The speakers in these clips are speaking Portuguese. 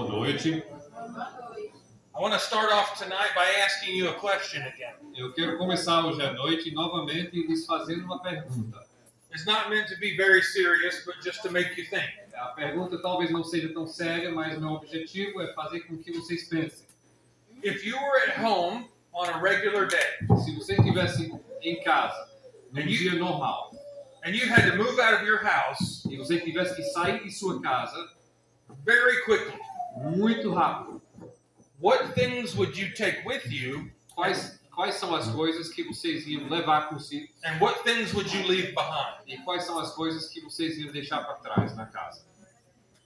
Boa noite. I want to start off tonight by asking you a question again. Eu quero começar hoje à noite novamente lhes fazendo uma pergunta. It's not meant to be very serious, but just to make you think. A pergunta talvez não seja tão séria, mas meu objetivo é fazer com que vocês pensem. If you were at home on a regular day Se você estivesse em casa, num dia normal, and you had to move out of your house e você tivesse que sair de sua casa very quickly, muito rápido, what things would you take with you quais são as coisas que vocês iam levar consigo and what things would you leave behind? e quais são as coisas que vocês iam deixar para trás na casa?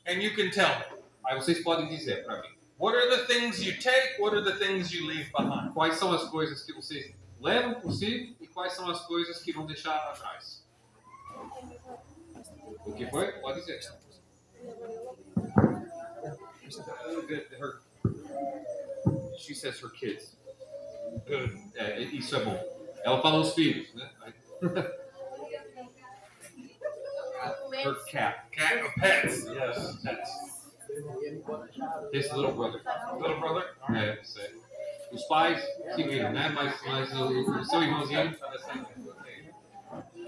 And you can tell me. Aí vocês podem dizer para mim. What are the things you take? What are the things you leave behind? Quais são as coisas que vocês levam consigo e quais são as coisas que vão deixar atrás? O que foi? Pode dizer. She says her kids. Good. Isso é bom. Ela fala os filhos, né? Her cat. Cat or pets? Yes, pets. His little brother. Little brother? Sei. Os pais se viram, né? Mas o seu irmãozinho.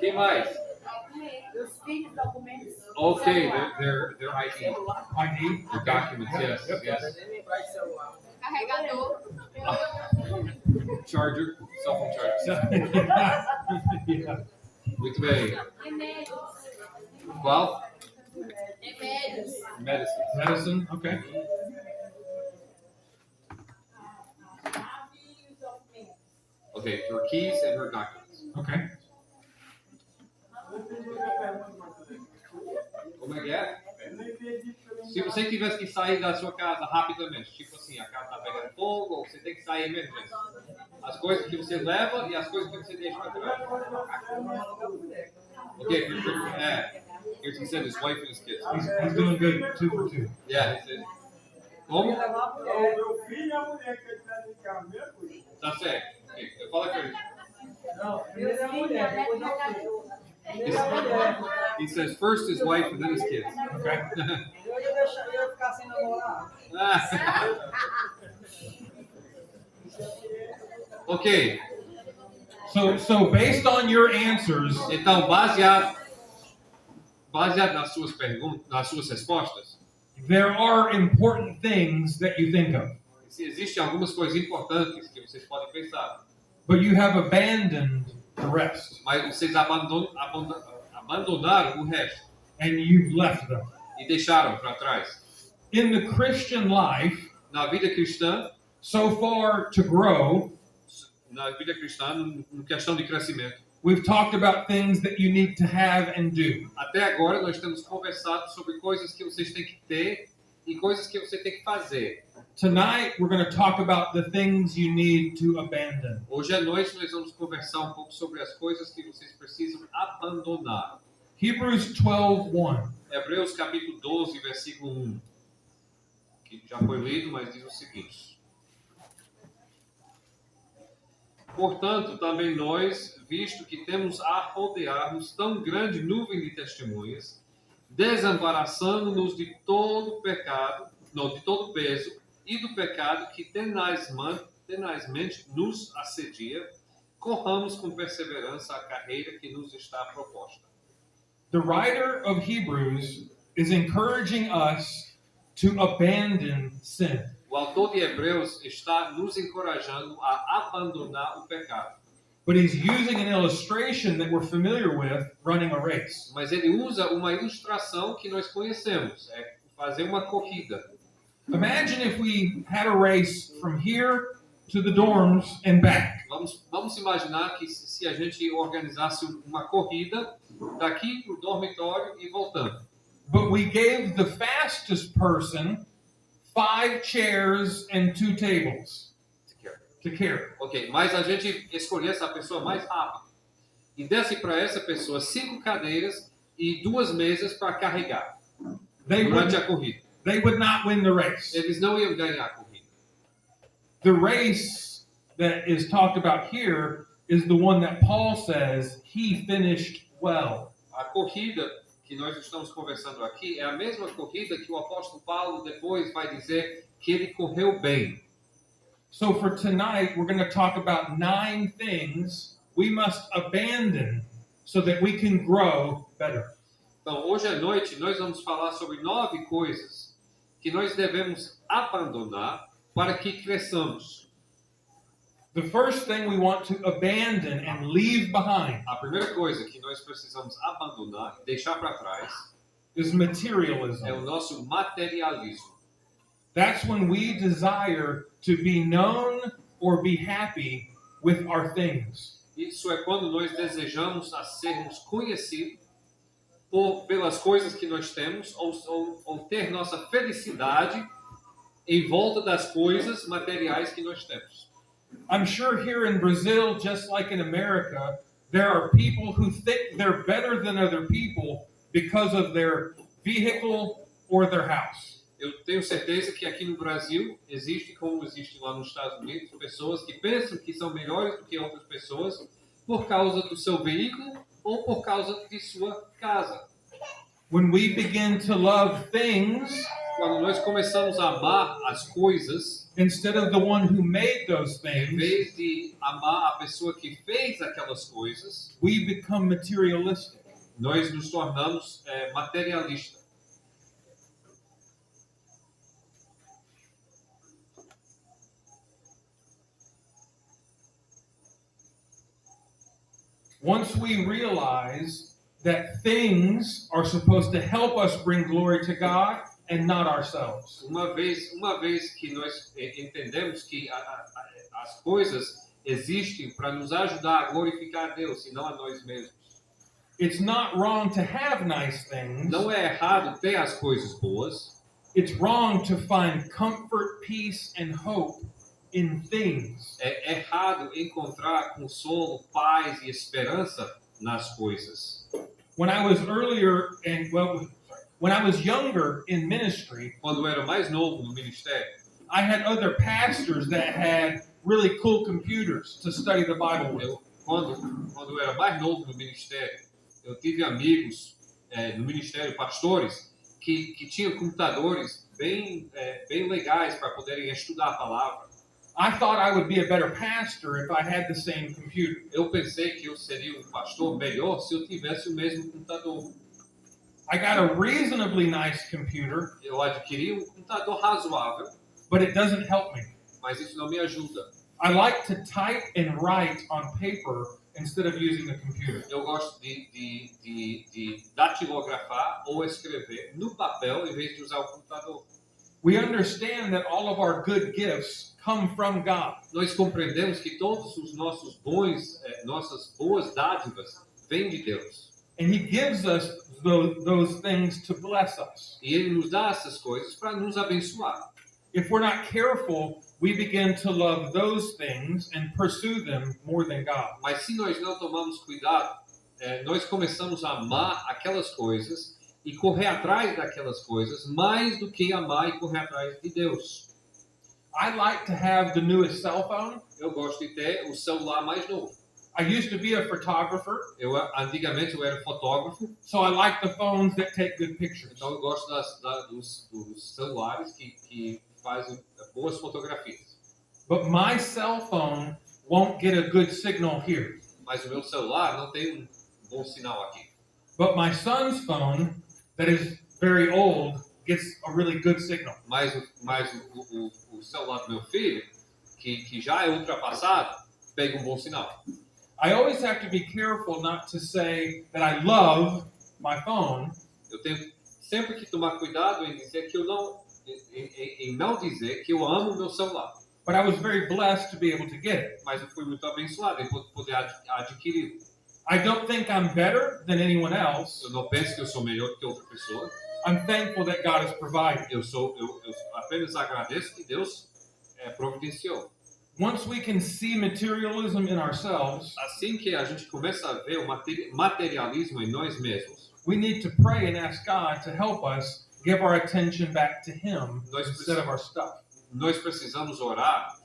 Quem mais? Os filhos, documentos. Okay, their ID. ID? The documents, yes, yes. Carregador. Charger, cell phone charger. Yeah. Muito bem. Remédios. Qual? Remédios. Medicine. Medicine? Okay. Okay, her keys and her documents. Okay. Como é que é? Se você tivesse que sair da sua casa rapidamente, tipo assim, a casa está pegando fogo, ou você tem que sair mesmo, as coisas que você leva e as coisas que você deixa para trás. Okay, here's he said his wife and his kids. He's doing good. 2 for 2. Yeah, he said. Como? Meu filho e a mulher que ele está de carro mesmo. Tá certo. Okay, eu falo com ele. Não, primeiro é a mulher, depois é o filho. He says first his wife and then his kids. Okay. Eu ia ficar sem namorar. Ok. So based on your answers, Então, baseado nas suas perguntas, nas suas respostas, there are important things that you think of, existem algumas coisas importantes que vocês podem pensar, but you have abandoned the rest, mas vocês abandonaram o resto and you've left them. e deixaram para trás. In the Christian life, Na vida cristã, so far to grow, no questão de crescimento, we've talked about things that you need to have and do. até agora nós temos conversado sobre coisas que vocês têm que ter e coisas que você tem que fazer. Tonight, we're going to talk about the things you need to abandon. Hoje à noite nós vamos conversar um pouco sobre as coisas que vocês precisam abandonar. Hebrews 12:1. Hebreus capítulo 12, versículo 1, que já foi lido, mas diz o seguinte: Portanto, também nós, visto que temos a rodear-nos tão grande nuvem de testemunhas, desembaraçando-nos de todo pecado, de todo peso e do pecado que tenazmente nos assedia, corramos com perseverança a carreira que nos está proposta. The writer of Hebrews is encouraging us to abandon sin. O autor de Hebreus está nos encorajando a abandonar o pecado. But he's using an illustration that we're familiar with running a race. Mas ele usa uma ilustração que nós conhecemos, é fazer uma corrida. Imagine if we had a race from here to the dorms and back. Vamos imaginar que se a gente organizasse uma corrida daqui para o dormitório e voltando. But we gave the fastest person 5 chairs and 2 tables to carry. Ok, mas a gente escolhesse a pessoa mais rápida e desse para essa pessoa 5 cadeiras e 2 mesas para carregar durante a corrida. They would not win the race. Eles não iam ganhar a corrida. The race that is talked about here is the one that Paul says he finished well. A corrida que nós estamos conversando aqui é a mesma corrida que o apóstolo Paulo depois vai dizer que ele correu bem. So for tonight, we're going to talk about 9 things we must abandon so that we can grow better. Então, hoje à noite, nós vamos falar sobre 9 coisas que nós devemos abandonar para que cresçamos. The first thing we want to abandon and leave behind A primeira coisa que nós precisamos abandonar, deixar para trás, is é materialism. o nosso materialismo. That's when we desire to be known or be happy with our things. Isso é quando nós desejamos a sermos conhecidos pelas coisas que nós temos ou ter nossa felicidade em volta das coisas materiais que nós temos. I'm sure here in Brazil, just like in America, there are people who think they're better than other people because of their vehicle or their house. Eu tenho certeza que aqui no Brasil existe, como existe lá nos Estados Unidos, pessoas que pensam que são melhores do que outras pessoas por causa do seu veículo ou por causa de sua casa. When we begin to love things Quando nós começamos a amar as coisas, instead of the one who made those em things, vez de amar a pessoa que fez aquelas coisas, we become materialistic. nós nos tornamos materialistas. Once we realize that things are supposed to help us bring glory to God and not ourselves. Uma vez que nós entendemos que as coisas existem para nos ajudar a glorificar a Deus e não a nós mesmos. It's not wrong to have nice things. Não é errado ter as coisas boas, It's wrong to find comfort, peace, and hope in things. é errado encontrar consolo, paz e esperança nas coisas. When I was when I was younger in ministry, Quando eu era mais novo no ministério, I had other pastors that had really cool computers to study the Bible with. quando eu era mais novo no ministério, eu tive amigos no ministério, pastores, que tinham computadores bem legais para poderem estudar a palavra. I thought I would be a better pastor if I had the same computer. Eu pensei que eu seria um pastor melhor se eu tivesse o mesmo computador. I got a reasonably nice computer, Eu adquiri um computador razoável, but it doesn't help me. mas isso não me ajuda. I like to type and write on paper instead of using a computer. Eu gosto de datilografar ou escrever no papel em vez de usar o computador. We understand that all of our good gifts come from God. Nós compreendemos que todos os nossos bons, nossas boas dádivas vêm de Deus. And He gives us those things to bless us. E Ele nos dá essas coisas para nos abençoar. If we're not careful, we begin to love those things and pursue them more than God. Mas se nós não tomamos cuidado, nós começamos a amar aquelas coisas e correr atrás daquelas coisas mais do que amar e correr atrás de Deus. I like to have the newest cell phone. Eu gosto de ter o celular mais novo. I used to be a photographer, Antigamente eu era fotógrafo, so I like the phones that take good pictures. então eu gosto dos celulares que fazem boas fotografias. But my cell phone won't get a good signal here. Mas o meu celular não tem um bom sinal aqui. But my son's phone, that is very old, gets a really good signal. Mas o celular do meu filho, que já é ultrapassado, pega um bom sinal. I always have to be careful not to say that I love my phone, Eu tenho sempre que tomar cuidado em dizer que eu não, em não dizer que eu amo o meu celular. but I was very blessed to be able to get it. Mas eu fui muito abençoado em poder adquirir. I don't think I'm better than anyone else. Eu não penso que eu sou melhor que outra pessoa. I'm thankful that God has provided. Eu apenas agradeço que Deus providenciou. Once we can see materialism in ourselves, Assim que a gente começa a ver o materialismo em nós mesmos, we need to pray and ask God to help us give our attention back to Him instead of our stuff. nós precisamos orar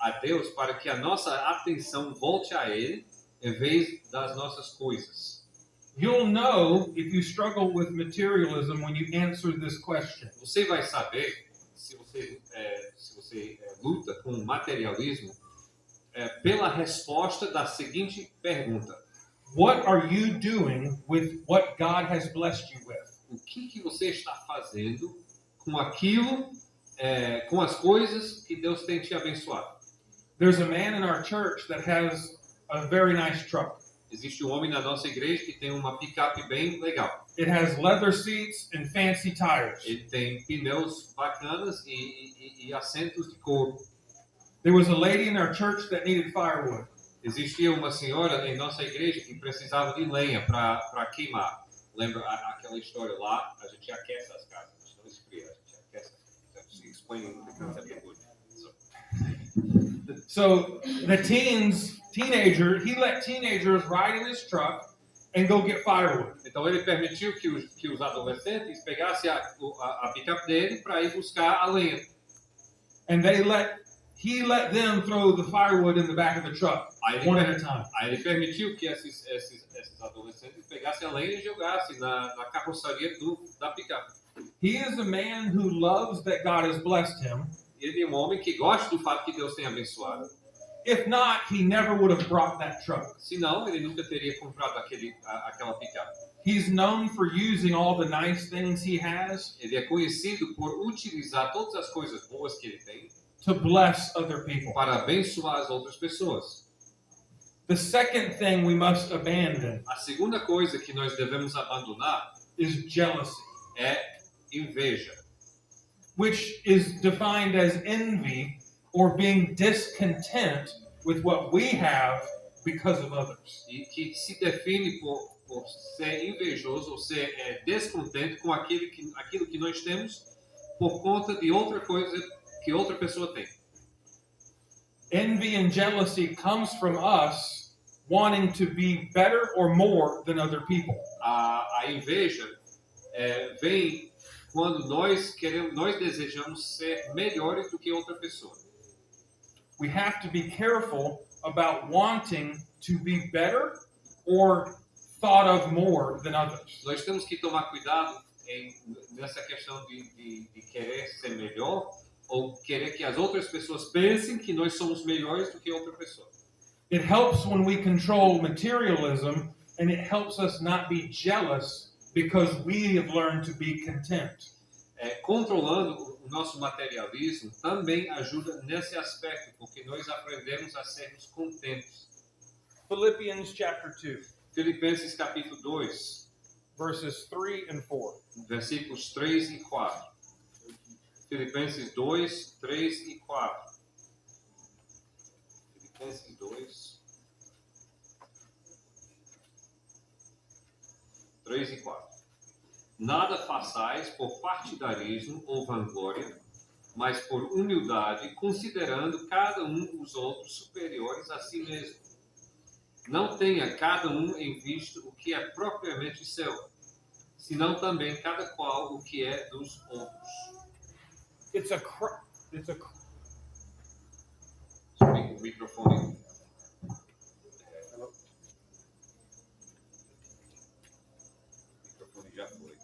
a Deus para que a nossa atenção volte a Ele em vez das nossas coisas. You'll know if you struggle with materialism when you answer this question. Você vai saber se você luta com o materialismo pela resposta da seguinte pergunta: What are you doing with what God has blessed you with? o que você está fazendo com aquilo, com as coisas que Deus tem te abençoado? There's a man in our church that has a very nice truck. Existe um homem na nossa igreja que tem uma picape bem legal. It has leather seats and fancy tires. Ele tem pneus bacanas e assentos de couro. There was a lady in our church that needed firewood. Existia uma senhora em nossa igreja que precisava de lenha para queimar. Lembra aquela história lá? A gente aquece as casas, a gente não esfria, a gente aquece. She explained the concept of wood. So the teenager, he let teenagers ride in his truck and go get firewood. Então ele permitiu que os adolescentes pegassem a picape dele para ir buscar a lenha. And he let them throw the firewood in the back of the truck, one at a time. Aí ele permitiu que esses adolescentes pegassem a lenha e jogassem na carroçaria da picape. He is a man who loves that God has blessed him. Ele é um homem que gosta do fato que Deus tem abençoado. If not, he never would have brought that truck. Senão, ele nunca teria comprado aquela picape. He's known for using all the nice things he has Ele é conhecido por utilizar todas as coisas boas que ele tem to bless other people. para abençoar as outras pessoas. The second thing we must abandon A segunda coisa que nós devemos abandonar is jealousy, é inveja, which is defined as envy or being discontent with what we have because of others. e que se define por ser invejoso ou ser descontente com aquilo que nós temos por conta de outra coisa que outra pessoa tem. Envy and jealousy comes from us wanting to be better or more than other people. A inveja vem quando nós desejamos ser melhores do que outra pessoa. We have to be careful about wanting to be better or thought of more than others. Nós temos que tomar cuidado nessa questão de querer ser melhor ou querer que as outras pessoas pensem que nós somos melhores do que outra pessoa. It helps when we control materialism, and it helps us not be jealous because we have learned to be content. Controlando o nosso materialismo também ajuda nesse aspecto, porque nós aprendemos a sermos contentes. Philippians chapter 2, Filipenses capítulo 2, verses 3 and 4. versículos 3 e 4. Filipenses 2, 3 e 4. Filipenses 2, 3 e 4. Nada façais por partidarismo ou vanglória, mas por humildade, considerando cada um os outros superiores a si mesmo. Não tenha cada um em vista o que é propriamente seu, senão também cada qual o que é dos outros. O microfone. O microfone já foi.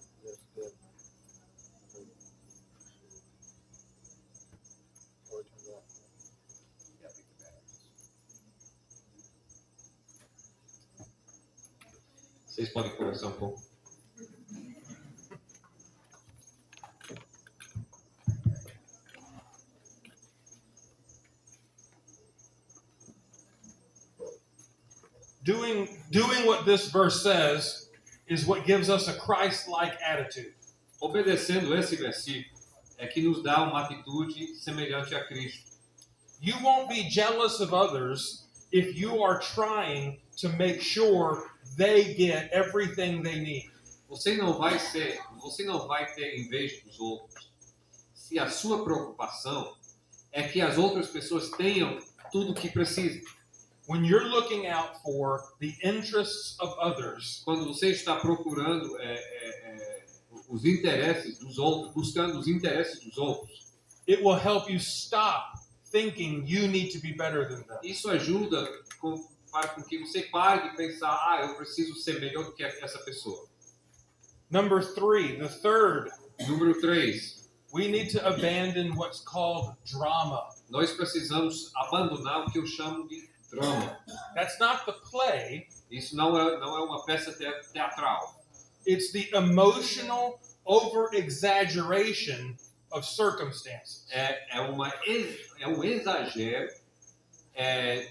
Vocês podem conversar um pouco? Doing what this verse says is what gives us a Christ-like attitude. Obedecendo esse versículo é que nos dá uma atitude semelhante a Cristo. You won't be jealous of others if you are trying to make sure they get everything they need. Você não vai ter inveja dos outros se a sua preocupação é que as outras pessoas tenham tudo o que precisam. When you're looking out for the interests of others, Quando você está procurando os interesses dos outros, buscando os interesses dos outros, it will help you stop thinking you need to be better than them. isso ajuda para com que você pare de pensar, eu preciso ser melhor do que essa pessoa. Number 3, the third, Número 3, we need to abandon what's called drama. nós precisamos abandonar o que eu chamo de drama. That's not the play, Isso não é uma peça teatral. it's the emotional over-exaggeration of circumstances. É um exagero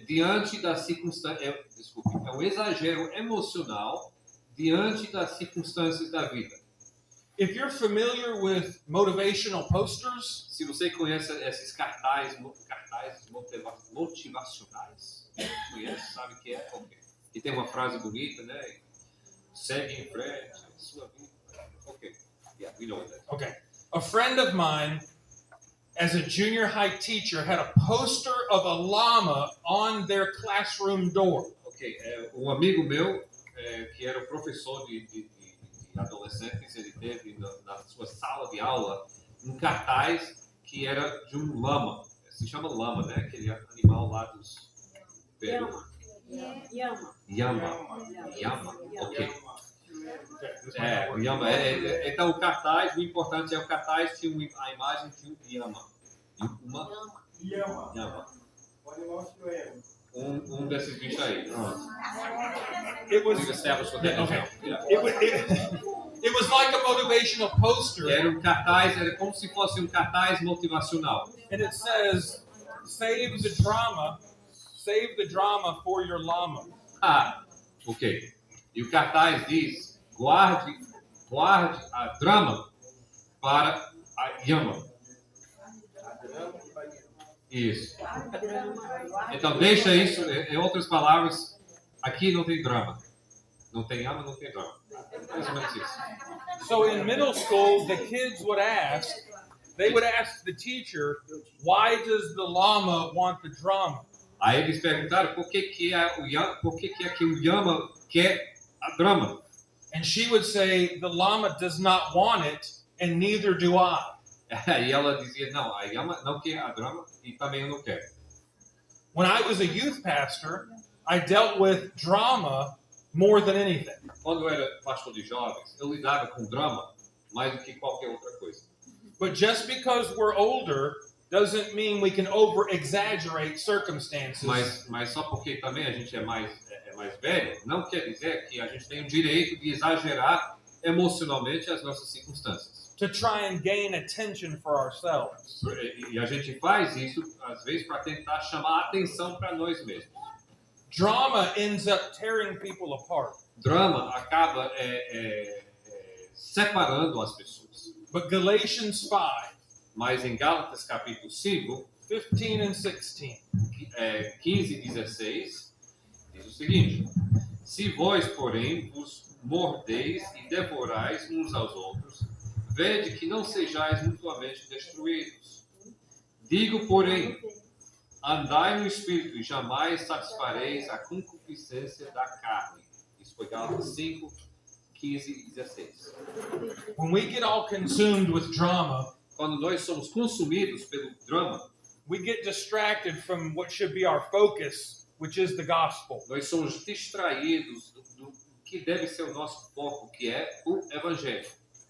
diante da circunstância. Desculpe, é um exagero emocional diante das circunstâncias da vida. If you're familiar with motivational posters, Se você conhece esses cartazes motivacionais, conhece, sabe o que é? Ok. Que tem uma frase bonita, né? Segue em frente, sua vida. Ok. Yeah, we know that. okay, a friend of mine, as a junior high teacher, had a poster of a llama on their classroom door. Ok. Um amigo meu, que era professor de adolescentes, ele teve na sua sala de aula um cartaz que era de um lama. Se chama lama, né? Aquele animal lá dos Peru. Yama. Ok. O Yama. Então o cartaz, o importante é o cartaz tinha a imagem de um Yama. Yama. Desses bichos aí. It was We've established what that is Okay. now. Yeah. it was like a motivational poster, Era um cartaz, era como se fosse um cartaz motivacional. and it says, "Save the drama for your llama." Ok. E o cartaz diz, guarde a drama para a Yama. Isso. Então deixa isso, em outras palavras, aqui não tem drama. Não tem Yama, não tem drama. Mais ou menos isso. So in middle school, the kids would ask the teacher, "Why does the llama want the drama?" Aí eles perguntaram por que o Yama quer a drama. And she would say, "The llama does not want it, and neither do I." Aí ela dizia, não, a Yama não quer a drama e também eu não quero. When I was a youth pastor, I dealt with drama more than anything. Quando eu era pastor de jovens, eu lidava com drama mais do que qualquer outra coisa. But just because we're older doesn't mean we can over-exaggerate circumstances. Mas só porque também a gente é mais velho, não quer dizer que a gente tem o direito de exagerar emocionalmente as nossas circunstâncias. To try and gain attention for ourselves. E a gente faz isso, às vezes, para tentar chamar a atenção para nós mesmos. Drama ends up tearing people apart. Drama acaba separando as pessoas. But Galatians 5, Mas em Gálatas capítulo 5, 15 and 16. 15 e 16, diz o seguinte: Se vós, porém, vos mordeis e devorais uns aos outros, vede que não sejais mutuamente destruídos. Digo, porém, andai no Espírito e jamais satisfareis a concupiscência da carne. Isso foi Gálatas 5, 15 e 16. When we get all consumed with drama, Quando nós somos consumidos pelo drama, we get distracted from what should be our focus, which is the gospel. nós somos distraídos do que deve ser o nosso foco, que é o Evangelho.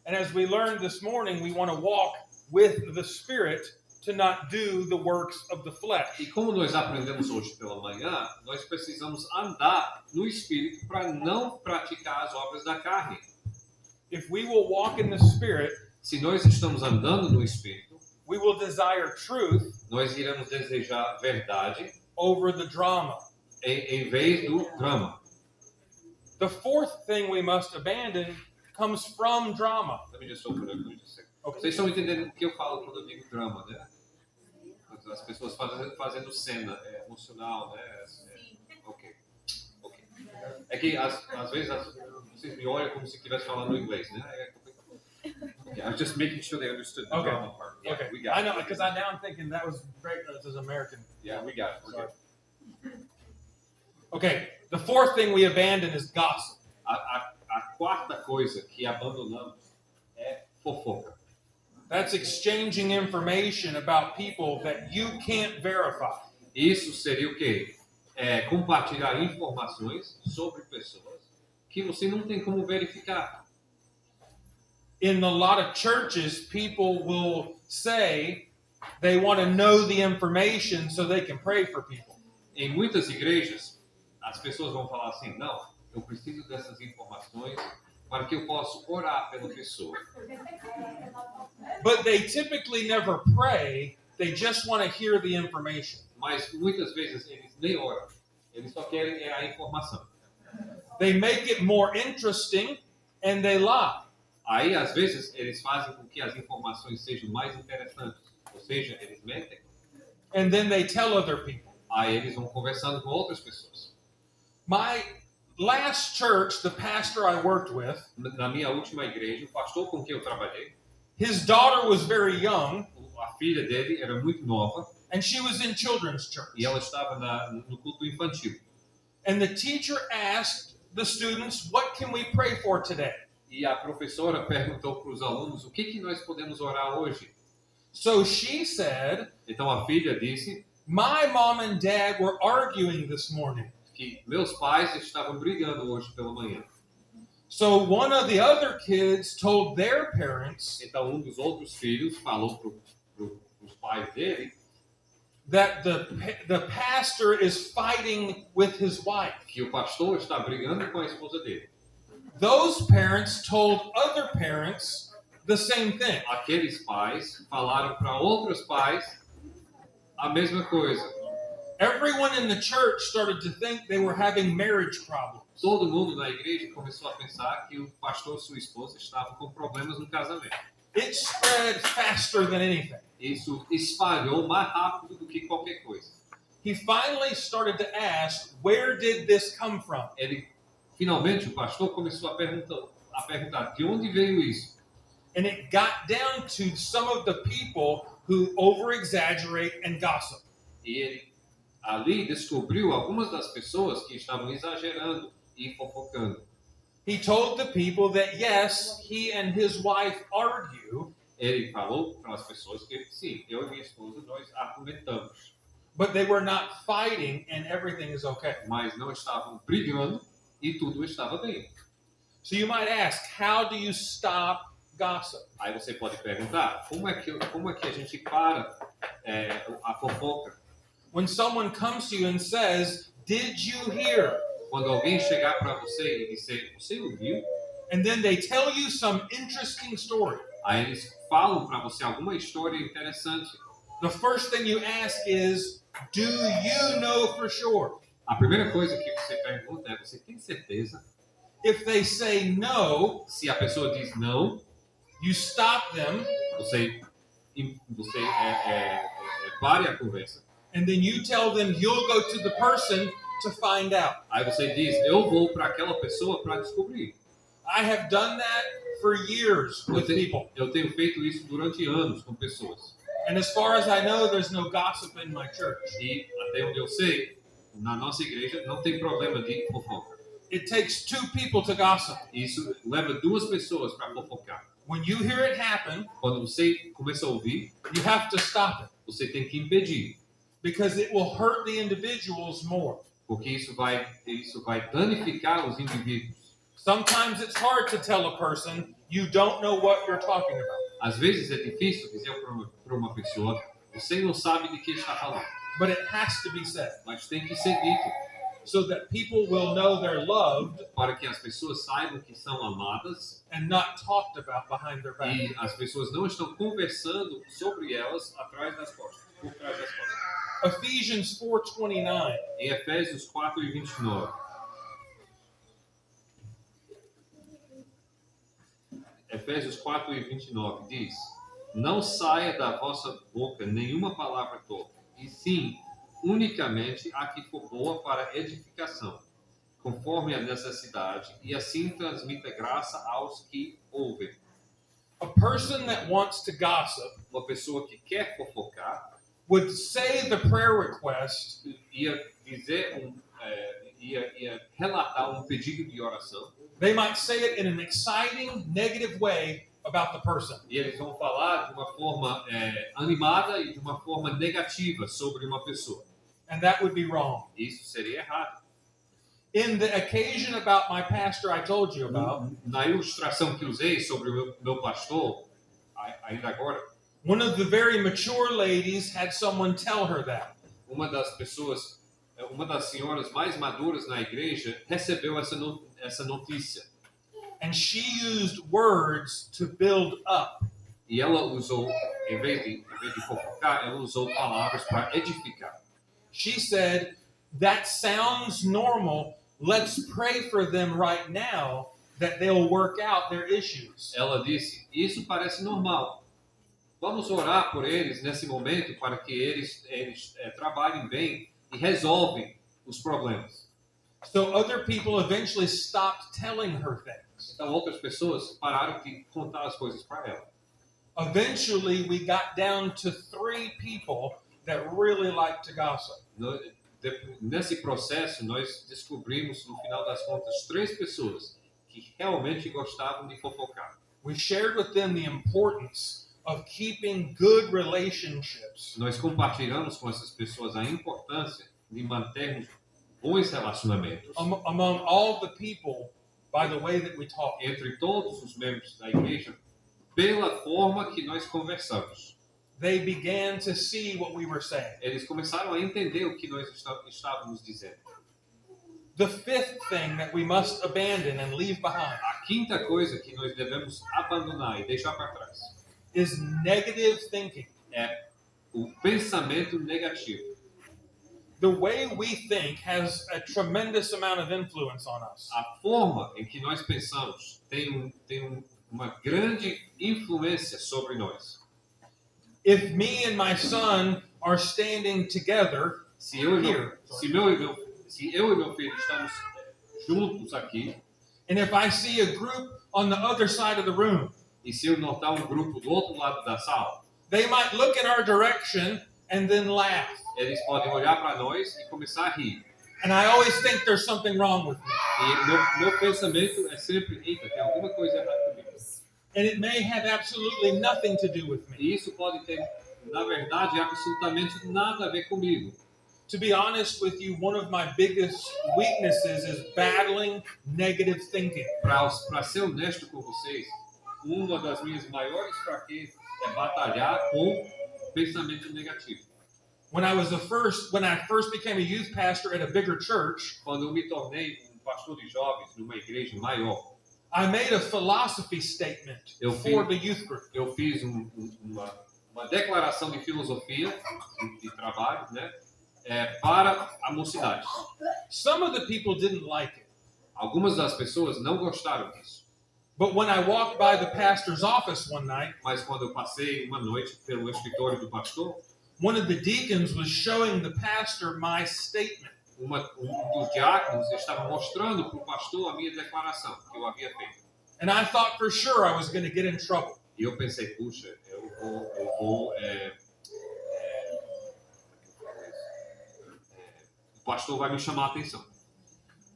And as we learned this morning, we want to walk with the Spirit to not do the works of the flesh. E como nós aprendemos hoje pela manhã, nós precisamos andar no Espírito para não praticar as obras da carne. If we will walk in the Spirit, Se nós estamos andando no Espírito, we will desire truth nós iremos desejar verdade over the drama. em vez do drama. The fourth thing we must abandon comes from drama. Let me just open it. Okay. Vocês estão entendendo o que eu falo quando eu digo drama, né? As pessoas fazendo cena emocional, né? Ok. É que às vezes vocês me olham como se estivesse falando inglês, né? Okay, I was just making sure they understood the Okay. drama part. Yeah, Okay, we got I it. know, because now I'm thinking that was great as American. Yeah, we got it. We're Sorry. good. Okay, the fourth thing we abandon is gossip. A quarta coisa que abandonamos é fofoca. That's exchanging information about people that you can't verify. Isso seria o quê? compartilhar informações sobre pessoas que você não tem como verificar. In a lot of churches, people will say they want to know the information so they can pray for people. Em muitas igrejas, as pessoas vão falar assim, não, eu preciso dessas informações para que eu possa orar pela pessoa. But they typically never pray, they just want to hear the information. Mas muitas vezes eles nem oram, eles só querem a informação. They make it more interesting and they lie. Aí, às vezes, eles fazem com que as informações sejam mais interessantes, ou seja, eles mentem. And then they tell other people. Aí eles vão conversando com outras pessoas. My last church, the pastor I worked with, Na minha última igreja, o pastor com quem eu trabalhei, his daughter was very young a filha dele era muito nova and she was in children's church. e ela estava no culto infantil. And the teacher asked the students, "What can we pray for today?" E a professora perguntou para os alunos o que nós podemos orar hoje. So she said, Então a filha disse "My mom and dad were arguing this morning." que meus pais estavam brigando hoje pela manhã. So one of the other kids told their parents Então dos outros filhos falou para os pais dele that the pastor is fighting with his wife. que o pastor está brigando com a esposa dele. Those parents told other parents the same thing. Aqueles pais falaram para outros pais a mesma coisa. Everyone in the church started to think they were having marriage problems. Todo mundo na igreja começou a pensar que o pastor e sua esposa estavam com problemas no casamento. It spread faster than anything. Isso espalhou mais rápido do que qualquer coisa. He finally started to ask, "Where did this come from?" Finalmente, o pastor começou a perguntar de onde veio isso. And it got down to some of the people who over-exaggerate and gossip. E ele ali descobriu algumas das pessoas que estavam exagerando e fofocando. He told the people that yes, he and his wife argue, Ele falou para as pessoas que sim, eu e minha esposa nós argumentamos, but they were not fighting and everything is okay. mas não estavam brigando e tudo estava bem. So you might ask, how do you stop gossip? Aí você pode perguntar, como é que a gente para a fofoca? When someone comes to you and says, "Did you hear?" Quando alguém chegar para você e dizer, você ouviu? And then they tell you some interesting story. Aí eles falam para você alguma história interessante. The first thing you ask is, "Do you know for sure?" A primeira coisa que você pergunta é, você tem certeza? If they say no, Se a pessoa diz não, you stop them você pare a conversa. and then you tell them you'll go to the person to find out. Aí você diz, eu vou para aquela pessoa para descobrir. I have done that for years with people. Eu tenho feito isso durante anos com pessoas. And as far as I know, there's no gossip in my church. E até onde eu sei, na nossa igreja não tem problema de fofoca. It takes two people to gossip. Isso leva duas pessoas para fofocar. When you hear it happen, Quando você começa a ouvir, you have to stop it você tem que impedir, because it will hurt the individuals more. porque isso vai danificar os indivíduos. Sometimes it's hard to tell a person you don't know what you're talking about. Às vezes é difícil dizer para uma pessoa, você não sabe de que está falando, But it has to be said mas tem que ser dito so that people will know they're loved para que as pessoas saibam que são amadas and not talked about behind their back. e as pessoas não estão conversando sobre elas atrás das costas, por trás das costas. Ephesians 4:29. Em Efésios 4:29. Efésios 4:29 diz: não saia da vossa boca nenhuma palavra torpe, e sim, unicamente a que for boa para edificação, conforme a necessidade, e assim transmita graça aos que ouvem. A person that wants to gossip Uma pessoa que quer fofocar would say the prayer request ia dizer ia relatar um pedido de oração. They might say it in an exciting, negative way about the person. E eles vão falar de uma forma animada e de uma forma negativa sobre uma pessoa. and that would be wrong. Isso seria errado. In the occasion about my pastor I told you about, Na ilustração que usei sobre o meu pastor, ainda agora, one of the very mature ladies had someone tell her that. uma das senhoras mais maduras na igreja recebeu essa notícia. And she used words to build up. E ela usou, em vez de fofocar, ela usou palavras para edificar. She said, "That sounds normal. Let's pray for them right now that they'll work out their issues." Ela disse, isso parece normal. Vamos orar por eles nesse momento para que eles trabalhem bem e resolvem os problemas. So other people eventually stopped telling her things. Então outras pessoas pararam de contar as coisas para ela. Eventually, we got down to 3 people that really liked to gossip. Nesse processo, nós descobrimos, no final das contas, 3 pessoas que realmente gostavam de fofocar. We shared with them the importance of keeping good relationships. Nós compartilhamos com essas pessoas a importância de mantermos bons relacionamentos Among all the people by the way that we talk. entre todos os membros da igreja pela forma que nós conversamos. They began to see what we were saying. Eles começaram a entender o que nós estávamos dizendo. The 5th thing that we must abandon and leave behind A quinta coisa que nós devemos abandonar e deixar para trás is negative thinking. é o pensamento negativo. The way we think has a tremendous amount of influence on us. A forma em que nós pensamos tem uma grande influência sobre nós. If me and my son are standing together Se eu e here, meu filho estamos juntos aqui, and if I see a group on the other side of the room, e se eu notar um grupo do outro lado da sala, they might look in our direction and then laugh. eles podem olhar para nós e começar a rir. And I always think there's something wrong with me. E meu pensamento é sempre, eita, tem alguma coisa errada comigo. And it may have absolutely nothing to do with me. E isso pode ter, na verdade, absolutamente nada a ver comigo. To be honest with you, one of my biggest weaknesses is battling negative thinking. Para ser honesto com vocês, uma das minhas maiores fraquezas é batalhar com pensamento negativo. When I first became a youth pastor at a bigger church, Quando eu me tornei pastor de jovens numa igreja maior, I made a philosophy statement for the youth group. eu fiz uma declaração de filosofia de trabalho, né, para a mocidade. Some of the people didn't like it. Algumas das pessoas não gostaram disso. But when I walked by the pastor's office one night, Mas quando eu passei uma noite pelo escritório do pastor, one of the deacons was showing the pastor my statement. um dos diáconos estava mostrando para o pastor a minha declaração que eu havia feito. And I thought for sure I was going to get in trouble. E eu pensei, puxa, eu vou o pastor vai me chamar a atenção.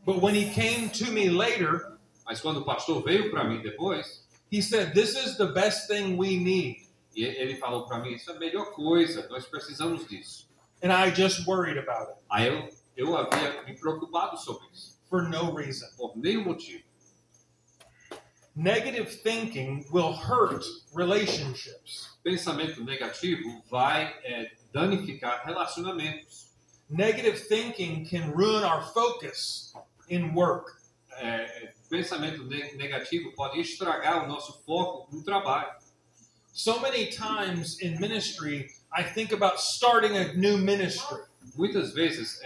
But when he came to me later, Mas quando o pastor veio para mim depois, he said, "This is the best thing we need." e ele falou para mim, isso é a melhor coisa, nós precisamos disso. And I just worried about it Aí eu havia me preocupado sobre isso, for no reason. por nenhum motivo. Negative thinking will hurt relationships. Pensamento negativo vai danificar relacionamentos. Negative thinking can ruin our focus in work. Pensamento negativo pode estragar o nosso foco no trabalho. So many times in ministry, I think about starting a new ministry. Muitas vezes,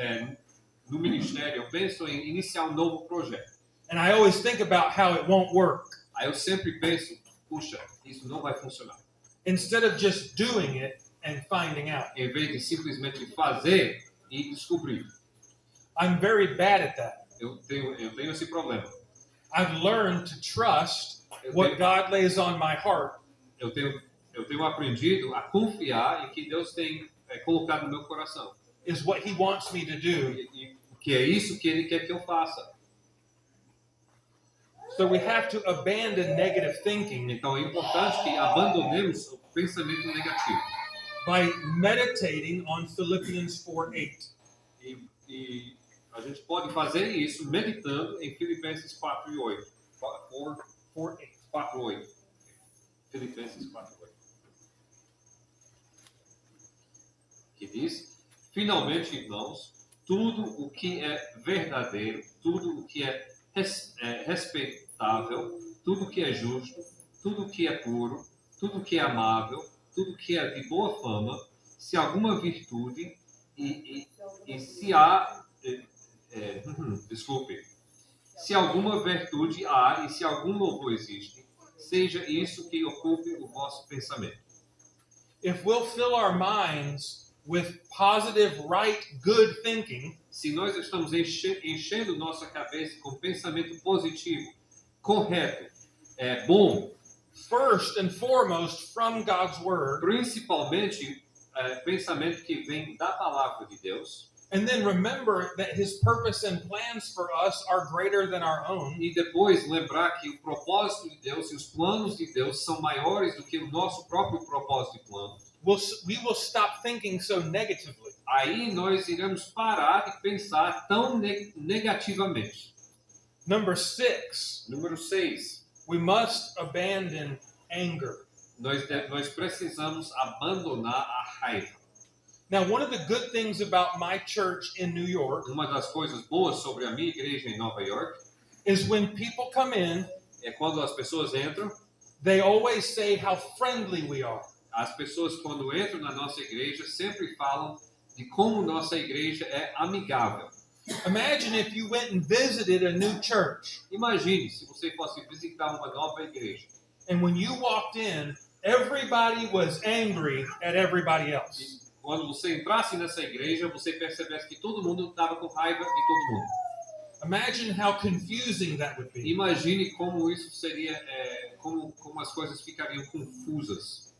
no ministério, eu penso em iniciar um novo projeto. And I always think about how it won't work. Aí eu sempre penso, puxa, isso não vai funcionar. Instead of just doing it and finding out. Em vez de simplesmente fazer e descobrir. I'm very bad at that. Eu tenho esse problema. I've learned to trust Eu what tenho, God lays on my heart. eu tenho aprendido a confiar em que Deus tem colocado no meu coração. Is what He wants me to do. E que é isso que Ele quer que eu faça. So we have to abandon negative thinking Então é importante que abandonemos o pensamento negativo. by meditating on Philippians 4:8. E a gente pode fazer isso meditando em Filipenses 4:8. 4:8. Filipenses 4:8. Que diz: finalmente, irmãos, tudo o que é verdadeiro, tudo o que é respeitável, tudo o que é justo, tudo o que é puro, tudo o que é amável, tudo o que é de boa fama, se alguma virtude e se há, desculpe, se alguma virtude há e se algum louvor existe, seja isso que ocupe o vosso pensamento. If we'll fill our minds with positive, right, good thinking, Se nós estamos enchendo nossa cabeça com pensamento positivo, correto, bom, first and foremost from God's Word, principalmente pensamento que vem da palavra de Deus, and then remember that His purpose and plans for us are greater than our own, e depois lembrar que o propósito de Deus e os planos de Deus são maiores do que o nosso próprio propósito e plano, we will stop thinking so negatively. aí nós iremos parar de pensar tão negativamente. Number 6, Número 6. we must abandon anger. Nós precisamos abandonar a raiva. Now, one of the good things about my church in New York Uma das coisas boas sobre a minha igreja em Nova York is when people come in, é quando as pessoas entram, they always say how friendly we are. as pessoas quando entram na nossa igreja sempre falam de como nossa igreja é amigável. Imagine if you went and visited a new church, Imagine se você fosse visitar uma nova igreja and when you walked in, everybody was angry at everybody else. e quando você entrasse nessa igreja você percebesse que todo mundo estava com raiva de todo mundo. Imagine how confusing that would be. Imagine como isso seria, como as coisas ficariam confusas.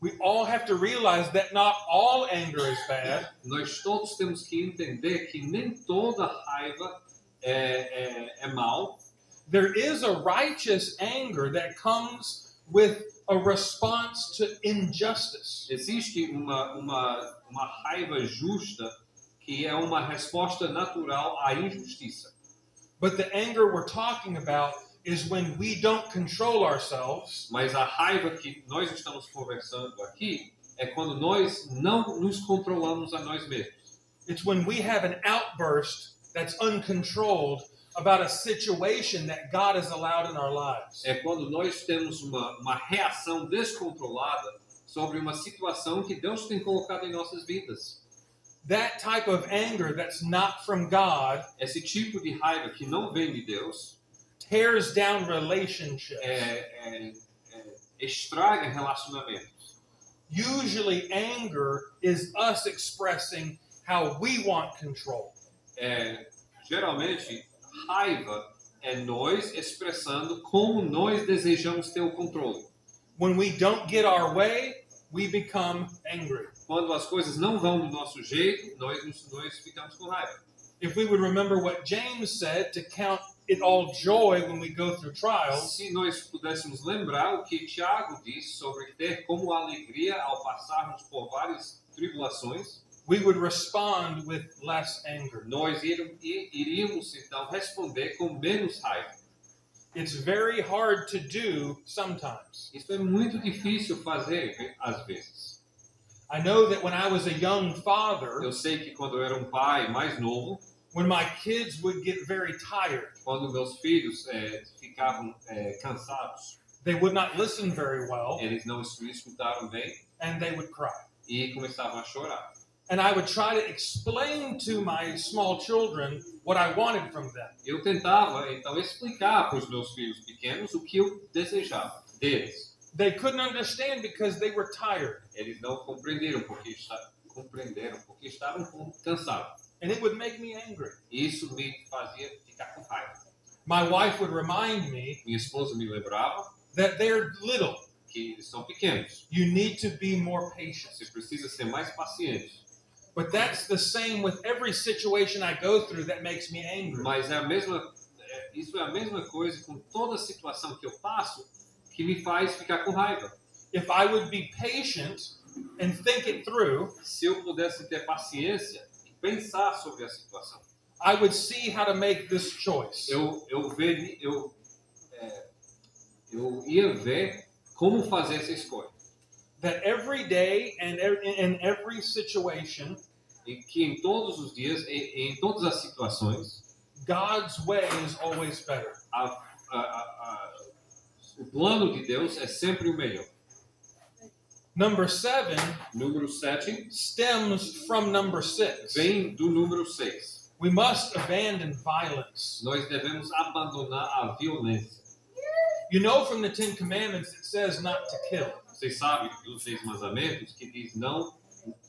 We all have to realize that not all anger is bad, Nós todos temos que entender que nem toda raiva é mal. there is a righteous anger that comes with a response to injustice. Existe uma raiva justa que é uma resposta natural à injustiça. But the anger we're talking about is when we don't control ourselves Mas a raiva que nós estamos conversando aqui é quando nós não nos controlamos a nós mesmos. It's when we have an outburst that's uncontrolled about a situation that God has allowed in our lives. É quando nós temos uma reação descontrolada sobre uma situação que Deus tem colocado em nossas vidas. That type of anger that's not from God Esse tipo de raiva que não vem de Deus tears down relationships. estraga relacionamentos. Usually, anger is us expressing how we want control. Geralmente, raiva é nós expressando como nós desejamos ter o controle. When we don't get our way, we become angry. Quando as coisas não vão do nosso jeito, nós ficamos com raiva. If we would remember what James said, to count it all joy when we go through trials, Se nós pudéssemos lembrar o que Tiago diz sobre ter como alegria ao passarmos por várias tribulações, we would respond with less anger. nós iríamos então responder com menos raiva. It's very hard to do sometimes. Isso é muito difícil fazer às vezes. I know that when I was a young father, Eu sei que quando eu era um pai mais novo, when my kids would get very tired, quando meus filhos ficavam cansados, they would not listen very well, eles não me escutaram bem and they would cry. e começavam a chorar. And I would try to explain to my small children what I wanted from them. Eu tentava então explicar para os meus filhos pequenos o que eu desejava deles. They couldn't understand because they were tired. Eles não compreenderam porque estavam cansados. And it would make me angry. Isso me fazia ficar com raiva. My wife would remind me Minha esposa me lembrava that they're little. que eles são pequenos. You need to be more patient. Você precisa ser mais paciente. But that's the same with every situation I go through that makes me angry. Mas isso é a mesma coisa com toda situação que eu passo que me faz ficar com raiva. If I would be patient and think it through, Se eu pudesse ter paciência e pensar sobre a situação. I would see how to make this choice. Eu ia ver como fazer essa escolha. That every day and in every situation, E que em todos os dias, em todas as situações, God's way is always better. o plano de Deus é sempre o melhor. Number 7 Número 7 stems from number 6. vem do número 6. We must abandon violence. Nós devemos abandonar a violência. You know from the Ten Commandments it says not to kill. Vocês sabem dos 6 mandamentos que diz não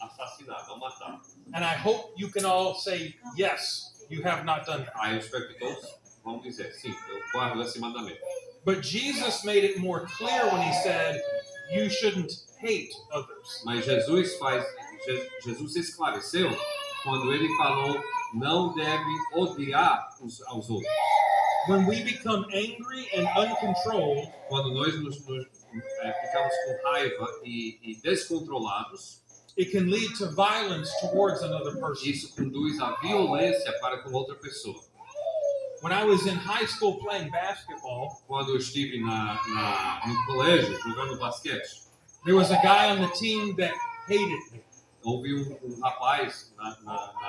assassinar, não matar. And I hope you can all say, yes, you have not done that. Aí eu espero que todos vão dizer, sim, eu guardo esse mandamento. But Jesus made it more clear when he said, you shouldn't hate others. Mas Jesus esclareceu quando ele falou não deve odiar aos outros. When we become angry and uncontrolled, Quando nós ficamos com raiva e descontrolados, it can lead to violence towards another person. isso conduz à violência para com outra pessoa. When I was in high school playing basketball, Quando eu estive no colégio jogando basquete, there was a guy on the team that hated me. houve um rapaz na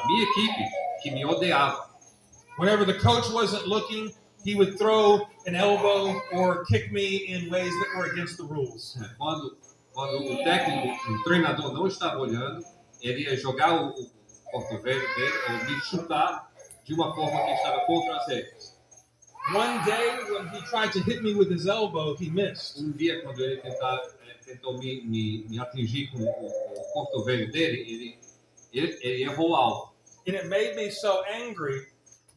minha equipe que me odiava. Whenever the coach wasn't looking, he would throw an elbow or kick me in ways that were against the rules. Quando o técnico, o treinador não estava olhando, ele ia jogar o cotovelo dele, ou me chutar de uma forma que estava contra as regras. One day, when he tried to hit me with his elbow, he missed. Dia, quando ele tentou me atingir com o cotovelo dele, ele errou algo. And it made me so angry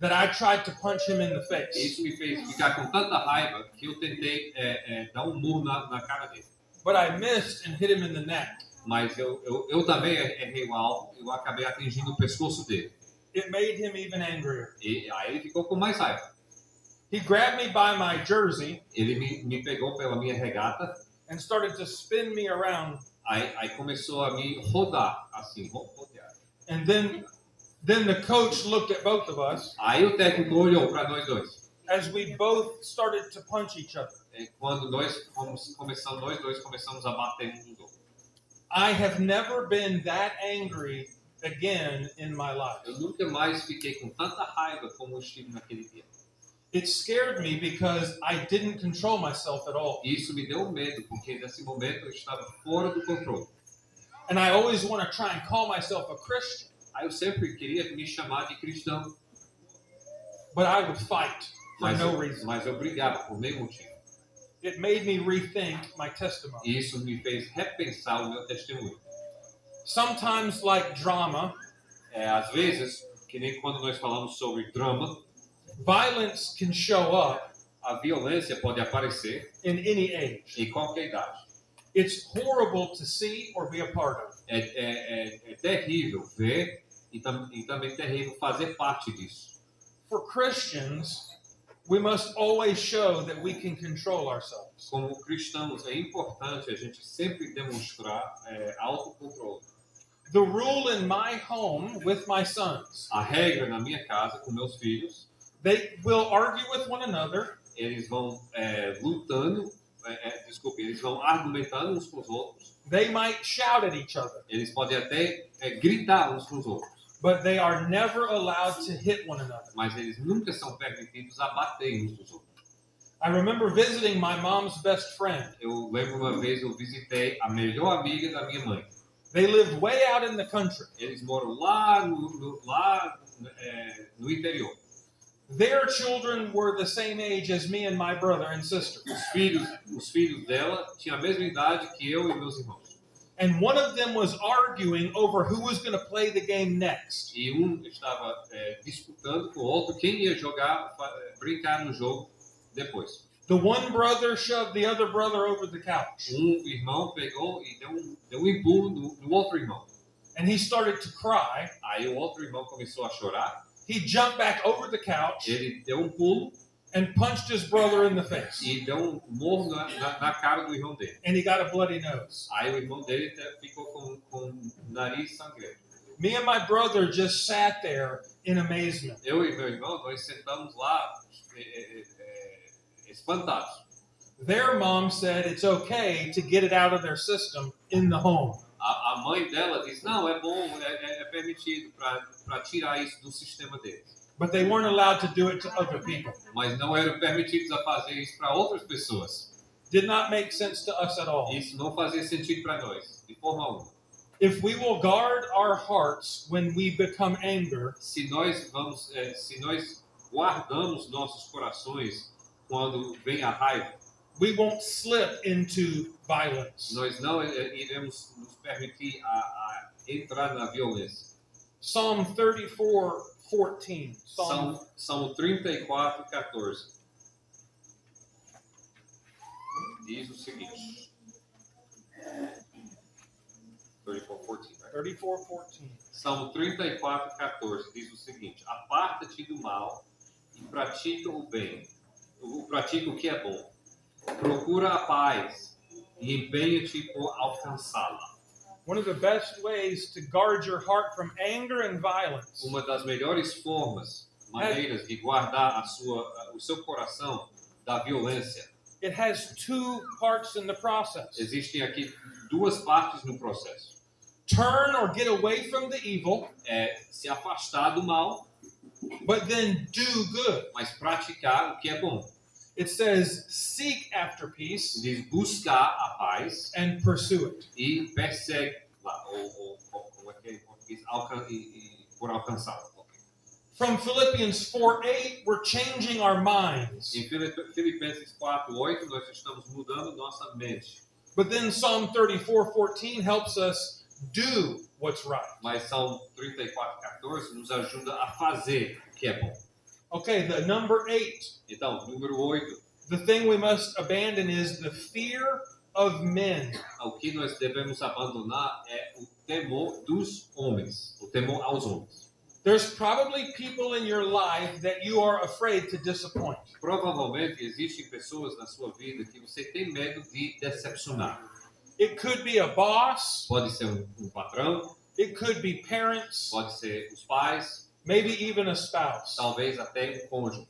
that I tried to punch him in the face. Isso me fez ficar com tanta raiva que eu tentei dar um murro na cara dele. But I missed and hit him in the neck. Mas eu também errei o alvo, eu acabei atingindo o pescoço dele. It made him even angrier. E aí ele ficou com mais raiva. He grabbed me by my jersey Ele me pegou pela minha regata, and started to spin me around. aí começou a me rodar, assim, rodear. And then the coach looked at both of us Aí o técnico olhou para nós dois. as we both started to punch each other. Quando nós dois começamos a bater uns nos outros. I have never been that angry again in my life. Eu nunca mais fiquei com tanta raiva como eu estive naquele dia. It scared me because I didn't control myself at all. E isso me deu medo, porque nesse momento eu estava fora do controle. And I always want to try and call myself a Christian, Aí eu sempre queria me chamar de cristão, but I would fight for mas, no reason. mas eu brigava por nenhum motivo. It made me rethink my testimony. E isso me fez repensar o meu testemunho. Sometimes, like drama, Às vezes, que nem quando nós falamos sobre drama, violence can show up a violência pode aparecer in any age. em qualquer idade. It's horrible to see or be a part of. É terrível ver e também terrível fazer parte disso. For Christians, we must always show that we can control ourselves. Como cristãos, é importante a gente sempre demonstrar autocontrole. The rule in my home with my sons, A regra na minha casa com meus filhos, they will argue with one another, eles vão lutando, eles vão argumentando uns com os outros. they might shout at each other, Eles podem até gritar uns com os outros, but they are never allowed to hit one another. mas eles nunca são permitidos a bater uns nos outros. I remember visiting my mom's best friend. Eu lembro uma vez eu visitei a melhor amiga da minha mãe. They lived way out in the country. Eles moram lá no interior. Their children were the same age as me and my brother and sister. Os filhos dela tinham a mesma idade que eu e meus irmãos. And one of them was arguing over who was going to play the game next. E estava disputando com o outro quem ia brincar no jogo depois. The one brother shoved the other brother over the couch. Irmão pegou e deu um empurro no outro irmão. And he started to cry. Aí o outro irmão começou a chorar. He jumped back over the couch Ele deu um pulo and punched his brother in the face. e deu um morro na cara do irmão dele. And he got a bloody nose. Aí o irmão dele ficou com o nariz sangrento. Me and my brother just sat there in amazement. Eu e meu irmão, nós sentamos lá espantados. Their mom said it's okay to get it out of their system in the home. A mãe dela disse, não, é bom, é permitido para tirar isso do sistema deles. But they weren't allowed to do it to other people. Mas não eram permitidos a fazer isso para outras pessoas. Did not make sense to us at all. Isso não fazia sentido para nós, de forma alguma. If we will guard our hearts when we become anger, Se nós guardamos nossos corações quando vem a raiva, we won't slip into violence. nós não iremos nos permitir a entrar na violência. Psalm 34:14. Salmo 34:14. Diz o seguinte. 34:14, né? 34:14. Salmo 34:14 diz o seguinte: aparta-te do mal e pratica o bem. Pratica o que é bom. Procura a paz e empenha-te por alcançá-la. One of the best ways to guard your heart from anger and violence Uma das melhores maneiras de guardar o seu coração da violência. it has two parts in the process. Existem aqui duas partes no processo. Turn or get away from the evil, É se afastar do mal, but then do good. mas praticar o que é bom. It says seek after peace Diz buscar a paz and pursue it. e persegue lá, como é que é em português? Por alcançá-la. From Philippians 4:8, we're changing our minds. Em Filipenses 4:8 nós estamos mudando nossa mente. But then Psalm 34:14 helps us do what's right. Mas Salmo 34:14 nos ajuda a fazer o que é bom. Okay, the number 8. Então, número 8, The thing we must abandon is the fear of men. o que nós devemos abandonar é o temor dos homens, o temor aos homens. There's probably people in your life that you are afraid to disappoint. Provavelmente existem pessoas na sua vida que você tem medo de decepcionar. It could be a boss, Pode ser um patrão, it could be parents, pode ser os pais, maybe even a spouse. talvez até um cônjuge.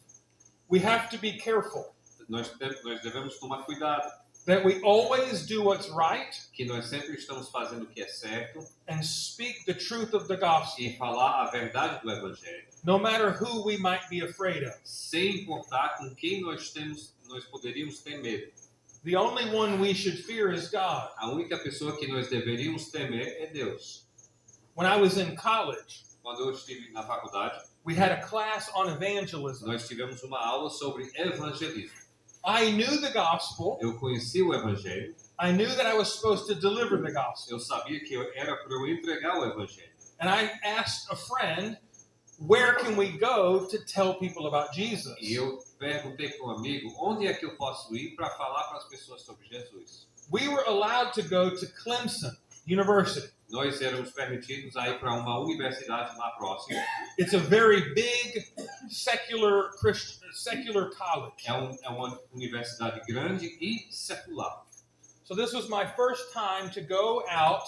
We have to be careful Nós devemos tomar cuidado, that we always do what's right que nós sempre estamos fazendo o que é certo and speak the truth of the gospel, e falar a verdade do Evangelho, no matter who we might be afraid of. sem importar com quem nós poderíamos ter medo. The only one we should fear is God. A única pessoa que nós deveríamos temer é Deus. When I was in college, Quando eu estive na faculdade, we had a class on evangelism. nós tivemos uma aula sobre evangelismo. I knew the gospel. Eu conheci o Evangelho, I knew that I was supposed to deliver the gospel. eu sabia que era para eu entregar o Evangelho. And I asked a friend, where can we go to tell people about Jesus? E eu perguntei para um amigo, onde é que eu posso ir para falar para as pessoas sobre Jesus? We were allowed to go to Clemson University. Nós éramos permitidos a ir para uma universidade lá próxima. It's a very big secular college. É uma universidade grande e secular. So this was my first time to go out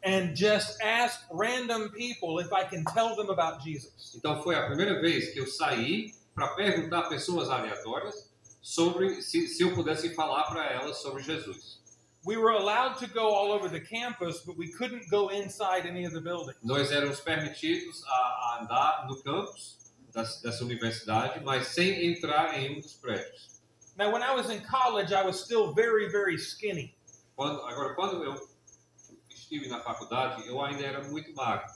and just ask random people if I can tell them about Jesus. Então foi a primeira vez que eu saí para perguntar a pessoas aleatórias sobre se eu pudesse falar para elas sobre Jesus. We were allowed to go all over the campus, but we couldn't go inside any of the buildings. Nós éramos permitidos a andar no campus dessa universidade, mas sem entrar em um dos prédios. Now, when I was in college, I was still very, very skinny. Quando eu estive na faculdade, eu ainda era muito magro.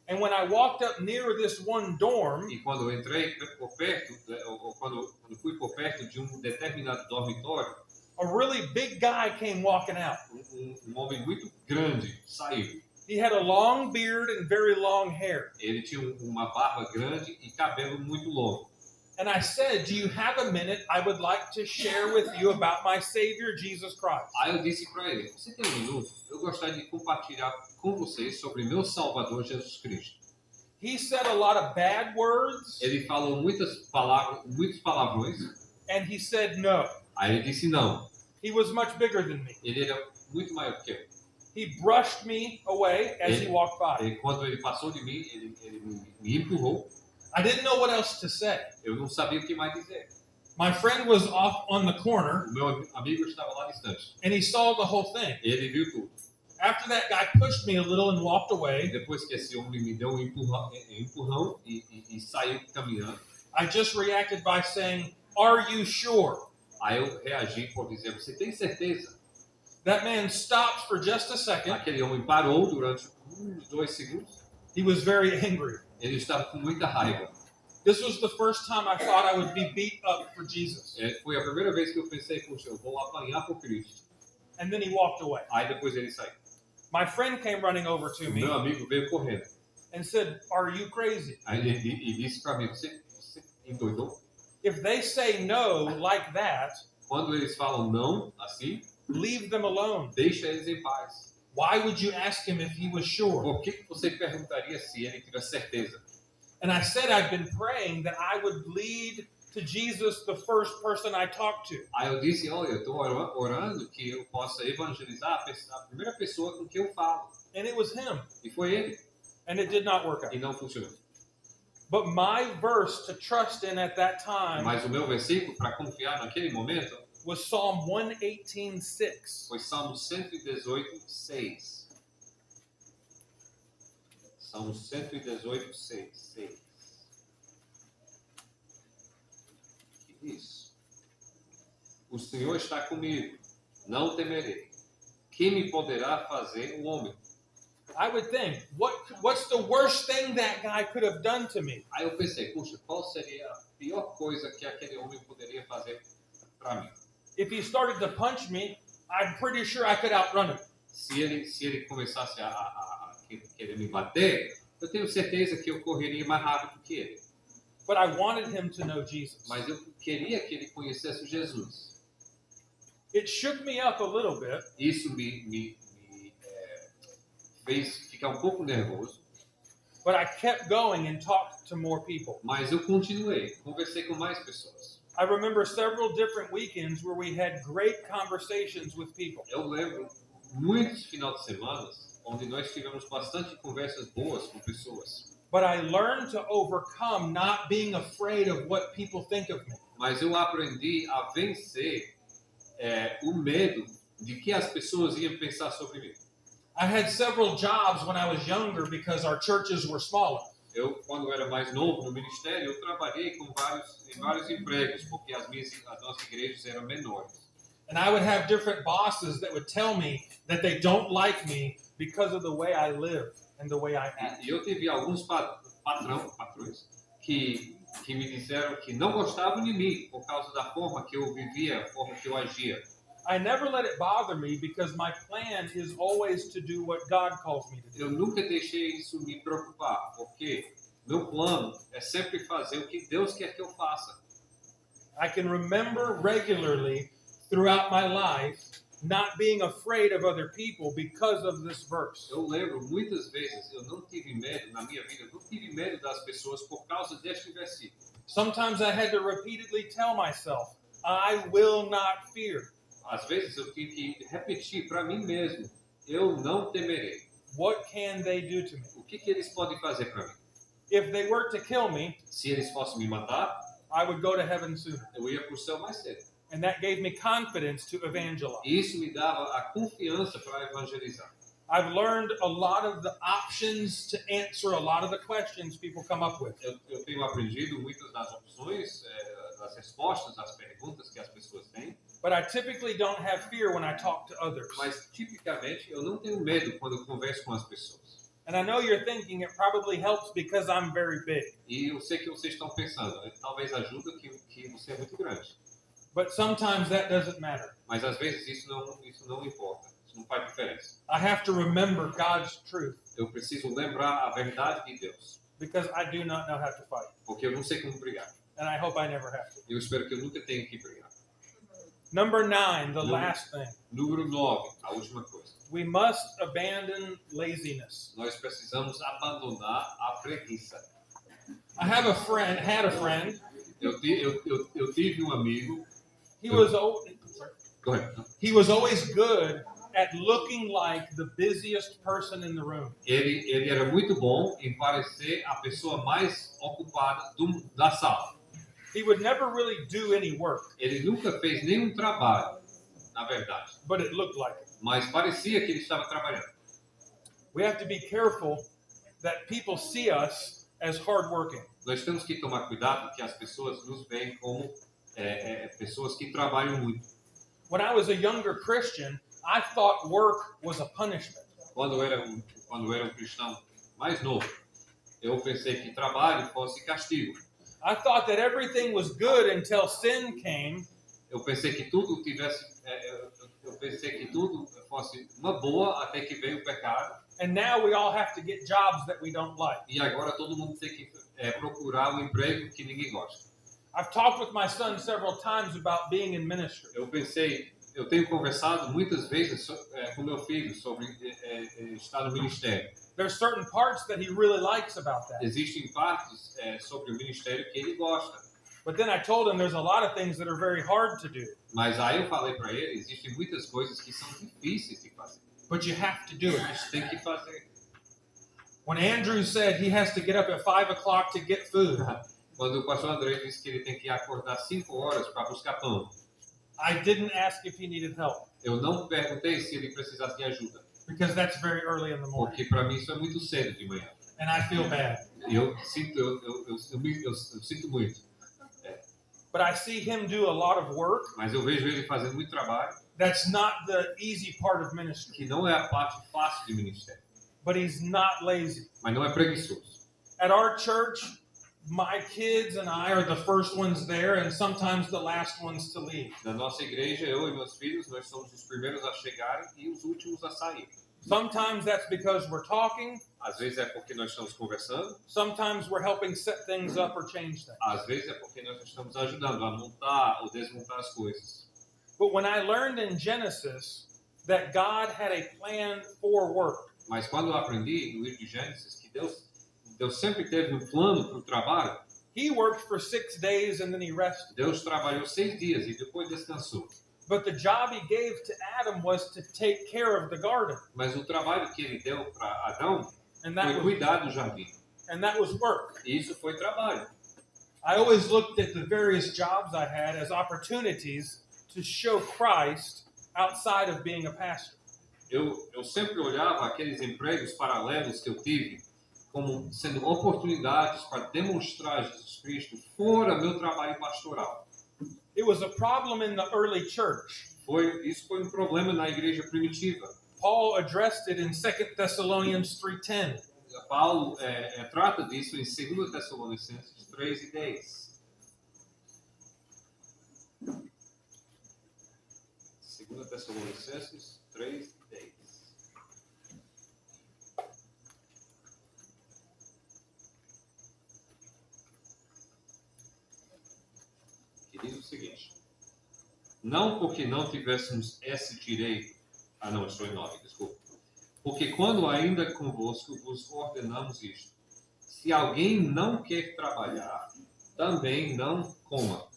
And when I walked up near this one dorm, E quando eu entrei por perto, ou quando fui por perto de um determinado dormitório, a really big guy came walking out. um homem muito grande saiu. He had a long beard and very long hair. Ele tinha uma barba grande e cabelo muito longo. And I said, do you have a minute? I would like to share with you about my Savior, Jesus Christ. Aí eu disse para ele, você tem um minuto? Eu gostaria de compartilhar com vocês sobre meu Salvador Jesus Cristo. He said a lot of bad words, Ele falou muitos palavrões. and he said no. Aí ele disse não. He was much bigger than me. Ele era muito maior que eu. He brushed me away as he walked by. E quando ele passou de mim, ele me empurrou. I didn't know what else to say. Eu não sabia o que mais dizer. My friend was off on the corner, O meu amigo estava lá distante. and he saw the whole thing. Ele viu tudo. After that guy pushed me a little and walked E away, depois que esse homem me deu um empurrão e saiu caminhando, I just reacted by saying, "Are you sure?" aí eu reagi por dizer, você tem certeza? That man stopped for just a second. Aquele homem parou durante uns 2 segundos. He was very angry. Ele estava com muita raiva. This was the first time I thought I would be beat up for Jesus. Foi a primeira vez que eu pensei, poxa, eu vou apanhar por Cristo. And then he walked away. Aí depois ele saiu. My friend came running over to O me meu amigo veio correndo. and said, "Are you crazy? Aí ele disse para mim, você endoidou? If they say no like that, Quando eles falam não, assim, leave them alone. deixa eles em paz. Why would you ask him if he was sure?" Por que você perguntaria se ele tivesse certeza? And I said I'd been praying that I would lead to Jesus the first person I talked to. Aí eu disse, olha, eu estou orando que eu possa evangelizar a primeira pessoa com quem eu falo. And it was him. E foi ele. And it did not work out. E não funcionou. But my verse to trust in at that time Mas o meu versículo para confiar naquele momento was Psalm 118:6. foi Salmo 118:6. Salmo 118:6. Que diz? O Senhor está comigo, não temerei. Que me poderá fazer o homem? I would think, what's the worst thing that guy could have done to me? Aí eu pensei, puxa, qual seria a pior coisa que aquele homem poderia fazer para mim? If he started to punch me, I'm pretty sure I could outrun him. Se ele começasse a querer me bater, eu tenho certeza que eu correria mais rápido que ele. But I wanted him to know Jesus. Mas eu queria que ele conhecesse Jesus. It shook me up a little bit, Isso me fez ficar um pouco nervoso, but I kept going and talked to more people. mas eu continuei, conversei com mais pessoas. I remember several different weekends where we had great conversations with people. Eu lembro muitos finais de semana onde nós tivemos bastante conversas boas com pessoas. But I learned to overcome not being afraid of what people think of me. Mas eu aprendi a vencer o medo de que as pessoas iam pensar sobre mim. I had several jobs when I was younger because our churches were smaller. Eu, quando era mais novo no ministério, eu trabalhei em vários empregos, porque as nossas igrejas eram menores. And I would have different bosses that would tell me that they don't like me because of the way I live and the way I act. E eu tive alguns patrões que me disseram que não gostavam de mim por causa da forma que eu vivia, a forma que eu agia. I never let it bother me because my plan is always to do what God calls me to do. Eu nunca deixei isso me preocupar, porque meu plano é sempre fazer o que Deus quer que eu faça. I can remember regularly throughout my life not being afraid of other people because of this verse. Eu lembro muitas vezes, eu não tive medo na minha vida, eu não tive medo das pessoas por causa deste versículo. Sometimes I had to repeatedly tell myself, I will not fear. Às vezes eu tive que repetir para mim mesmo, eu não temerei. What can they do to me? O que eles podem fazer para mim? If they were to kill me, Se eles fossem me matar, I would go to heaven sooner. eu ia para o céu mais cedo. And that gave me confidence to evangelize. E isso me dava a confiança para evangelizar. I've learned a lot of the options to answer a lot of the questions people come up with. Eu tenho aprendido muitas das opções, das respostas às perguntas que as pessoas têm, But I typically don't have fear when I talk to others. mas tipicamente eu não tenho medo quando eu converso com as pessoas. And I know you're thinking it probably helps because I'm very big. E eu sei que vocês estão pensando, talvez ajuda que você é muito grande. But sometimes that doesn't matter. Mas às vezes isso não importa, isso não faz diferença. I have to remember God's truth Eu preciso lembrar a verdade de Deus, because I do not know how to fight. porque eu não sei como brigar. And I hope I never have to. Eu espero que eu nunca tenha que brigar. Number 9, the No. last thing. Número 9, a última coisa. We must abandon laziness. Nós precisamos abandonar a preguiça. I had a friend. Eu tive um amigo, He was Go ahead. he was always good at looking like the busiest person in the room. Ele era muito bom em parecer a pessoa mais ocupada da sala. He would never really do any work, Ele nunca fez nenhum trabalho, na verdade, but it looked like it. mas parecia que ele estava trabalhando. We have to be careful that people see us as hardworking. Nós temos que tomar cuidado porque as pessoas nos veem como pessoas que trabalham muito. When I was a younger Christian, I thought work was a punishment. Quando eu era um cristão mais novo, eu pensei que trabalho fosse castigo. I thought that everything was good until sin came, Eu pensei que tudo fosse uma boa até que veio o pecado. and now we all have to get jobs that we don't like. E agora todo mundo tem que procurar um emprego que ninguém gosta. I've talked with my son several times about being in ministry. Eu tenho conversado muitas vezes com meu filho sobre estar no ministério. There's certain parts that he really likes about that. Existem partes sobre o ministério que ele gosta. But then I told him there's a lot of things that are very hard to do, Mas aí eu falei para ele, existem muitas coisas que são difíceis de fazer. but you have to do A it. gente tem que fazer. When Andrew said he has to get up at 5 o'clock to get food, Quando o pastor André disse que ele tem que acordar 5 horas para buscar pão, I didn't ask if he needed help eu não perguntei se ele precisasse de ajuda, because that's very early in the morning, porque para mim isso é muito cedo de manhã. and I feel bad. Eu sinto muito, But I see him do a lot of work. mas eu vejo ele fazendo muito trabalho, That's not the easy part of ministry, que não é a parte fácil de ministério, but he's not lazy. mas não é preguiçoso. At our church, my kids and I are the first ones there and sometimes the last ones to leave. Na nossa igreja, eu e meus filhos, nós somos os primeiros a chegarem e os últimos a sair. Sometimes that's because we're talking. Às vezes é porque nós estamos conversando, Sometimes we're helping set things up or change things. às vezes é porque nós estamos ajudando a montar ou desmontar as coisas. But when I learned in Genesis that God had a plan for work, Mas quando eu aprendi no livro de Gênesis que Deus sempre teve um plano para o trabalho, he worked for 6 days and then he rested. Deus trabalhou 6 dias e depois descansou. But the job he gave to Adam was to take care of the garden. Mas o trabalho que ele deu para Adão And foi that was, cuidar do jardim. work. E isso foi trabalho. I always looked at the various jobs I had as opportunities to show Christ outside of being a pastor. Eu sempre olhava aqueles empregos paralelos que eu tive como sendo oportunidades para demonstrar Jesus Cristo fora meu trabalho pastoral. It was a problem in the early church. Isso foi um problema na igreja primitiva. Paul addressed it in 2 Thessalonians 3:10. Paulo trata disso em 2 Tessalonicenses 3:10. 2 Tessalonicenses 3:10. Que diz o seguinte: não porque não tivéssemos esse direito. Não, estou em 9, desculpa. Porque quando ainda convosco vos ordenamos isto: se alguém não quer trabalhar, também não coma.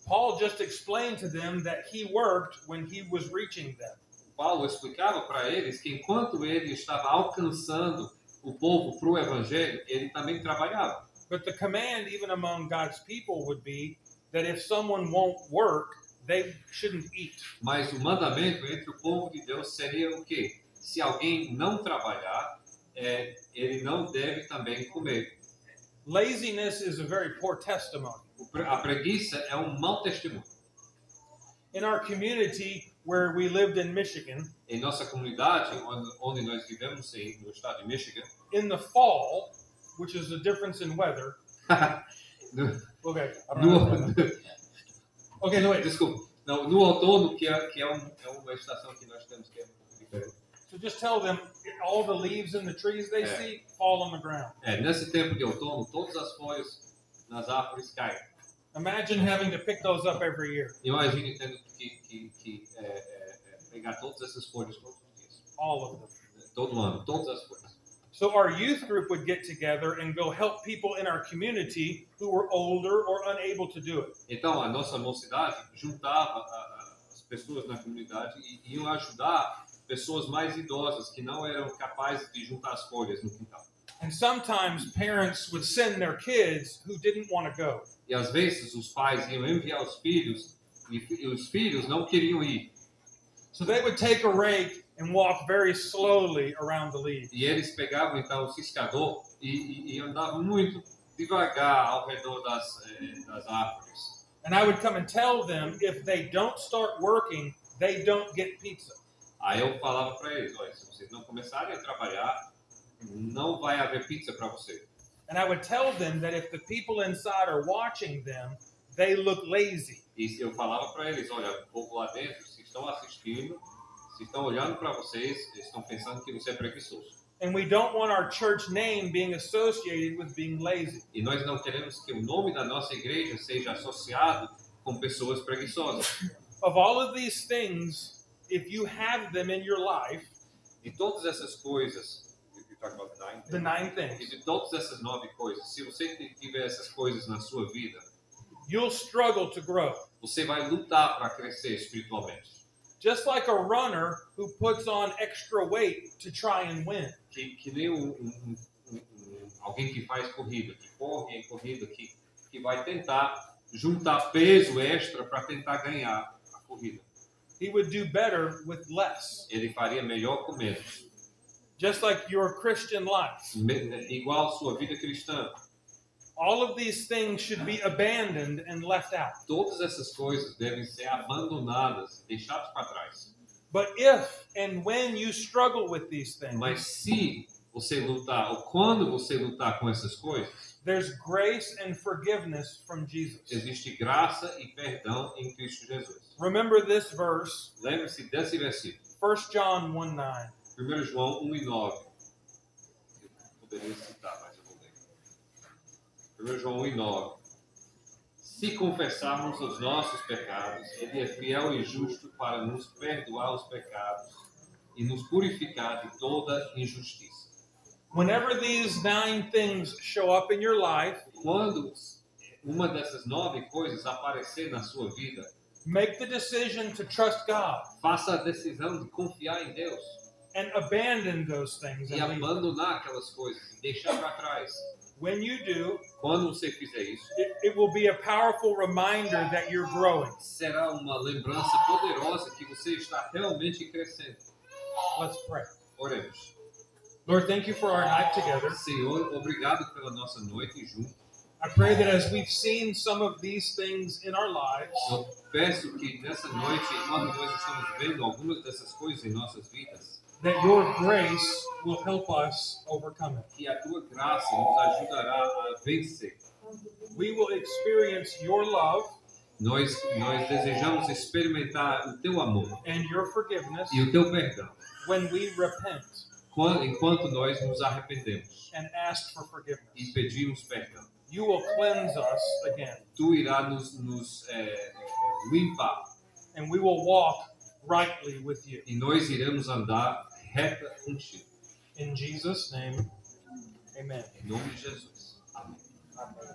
Paul just explained to them that he worked when he was reaching them. Paulo explicava para eles que enquanto ele estava alcançando o povo para o evangelho, ele também trabalhava. But the command, even among God's people, would be that if someone won't work, they shouldn't eat. Mas o mandamento entre o povo de Deus seria o quê? Se alguém não trabalhar, ele não deve também comer. Laziness is a very poor testimony. A preguiça é um mau testemunho. In our community where we lived in Michigan, Em nossa comunidade, onde nós vivemos no estado de Michigan, in the fall, which is a difference in weather. no, Okay. I don't know. no, Okay, no, wait. desculpa, não, no outono, que é uma estação que nós temos que é um pouco diferente. So just tell them all the leaves in the trees they Yeah. see fall on the ground. Nesse tempo de outono, todas as folhas nas árvores caem. Imagine having to pick those up every year, Imagine tendo que pegar todas essas folhas todos os dias, all of them. todo ano, todas as folhas. So our youth group would get together and go help people in our community who were older or unable to do it. Então, a nossa mocidade juntava as pessoas na comunidade e iam ajudar pessoas mais idosas que não eram capazes de juntar as folhas no quintal. And sometimes parents would send their kids who didn't want to go. E às vezes os pais iam enviar os filhos e os filhos não queriam ir. So they would take a rake and walk very slowly around the leaves. E eles pegavam então o ciscador e andavam muito devagar ao redor das árvores. And I would come and tell them if they don't start working, they don't get pizza. Aí eu falava para eles, olha, se vocês não começarem a trabalhar, não vai haver pizza para vocês. And I would tell them that if the people inside are watching them, they look lazy. E eu falava para eles, olha, o povo lá dentro, se estão assistindo, se estão olhando para vocês, eles estão pensando que você é preguiçoso. And we don't want our church name being associated with being lazy. E nós não queremos que o nome da nossa igreja seja associado com pessoas preguiçosas. Of all of these things, if you have them in your life, De todas essas coisas, the 9 e things, de todas essas 9 coisas, se você tiver essas coisas na sua vida, you'll struggle to grow. você vai lutar para crescer espiritualmente. Just like a runner who puts on extra weight to try and win. Que nem alguém que faz corrida, que corre em corrida, que vai tentar juntar peso extra para tentar ganhar a corrida. He would do better with less. Ele faria melhor com menos. Just like your Christian life. Igual a sua vida cristã. All of these things should be abandoned and left out. Todas essas coisas devem ser abandonadas, deixadas para trás. But if and when you struggle with these things, Mas se você lutar, ou quando você lutar com essas coisas, there's grace and forgiveness from Jesus. existe graça e perdão em Cristo Jesus. Remember this verse, Lembre-se desse versículo. 1 John 1:9. 1 João 1:9. Eu poderia citar, mas eu vou ler. 1 João 1:9. Se confessarmos os nossos pecados, Ele é fiel e justo para nos perdoar os pecados e nos purificar de toda injustiça. Whenever these 9 things show up in your life, Quando uma dessas 9 coisas aparecer na sua vida, make the decision to trust God faça a decisão de confiar em Deus and abandon those things. e And leave them. abandonar aquelas coisas, deixar para trás. When you do, Quando você fizer isso, it will be a powerful reminder that you're growing. será uma lembrança poderosa que você está realmente crescendo. Let's pray. Oremos. Lord, thank you for our night together. Senhor, obrigado pela nossa noite junto. I pray that as we've seen some of these things in our lives, Eu peço que nessa noite, quando nós estamos vendo algumas dessas coisas em nossas vidas, that your grace will help us overcome it. que a tua graça nos ajudará a vencer. We will experience your love Nós desejamos experimentar o teu amor and your forgiveness e o teu perdão when we repent enquanto nós nos arrependemos and ask for e forgiveness. pedimos perdão. You will cleanse us again, Tu irá nos limpar and we will walk rightly with you. e nós iremos andar reta contigo. In Jesus' name, amen. Em nome de Jesus. Amém. Amen.